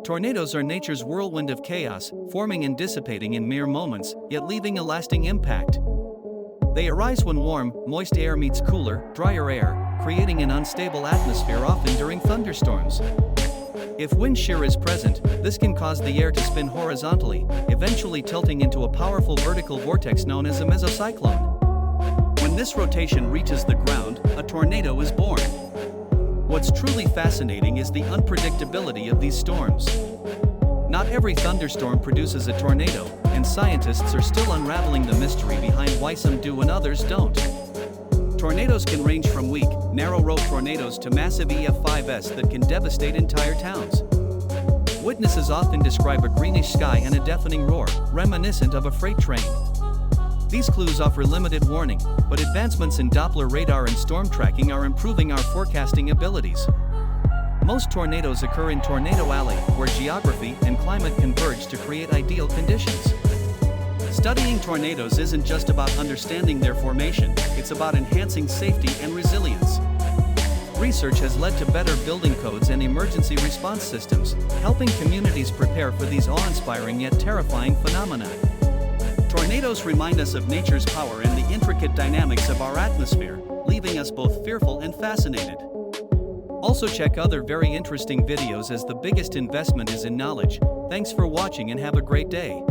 Tornadoes are nature's whirlwind of chaos, forming and dissipating in mere moments, yet leaving a lasting impact. They arise when warm, moist air meets cooler, drier air, creating an unstable atmosphere often during thunderstorms. If wind shear is present, this can cause the air to spin horizontally, eventually tilting into a powerful vertical vortex known as a mesocyclone. When this rotation reaches the ground, a tornado is born. What's truly fascinating is the unpredictability of these storms. Not every thunderstorm produces a tornado, and scientists are still unraveling the mystery behind why some do and others don't. Tornadoes can range from weak, narrow-road tornadoes to massive EF5s that can devastate entire towns. Witnesses often describe a greenish sky and a deafening roar, reminiscent of a freight train. These clues offer limited warning, but advancements in Doppler radar and storm tracking are improving our forecasting abilities. Most tornadoes occur in Tornado Alley, where geography and climate converge to create ideal conditions. Studying tornadoes isn't just about understanding their formation, it's about enhancing safety and resilience. Research has led to better building codes and emergency response systems, helping communities prepare for these awe-inspiring yet terrifying phenomena. Tornadoes remind us of nature's power and the intricate dynamics of our atmosphere, leaving us both fearful and fascinated. Also check other very interesting videos, as the biggest investment is in knowledge. Thanks for watching and have a great day.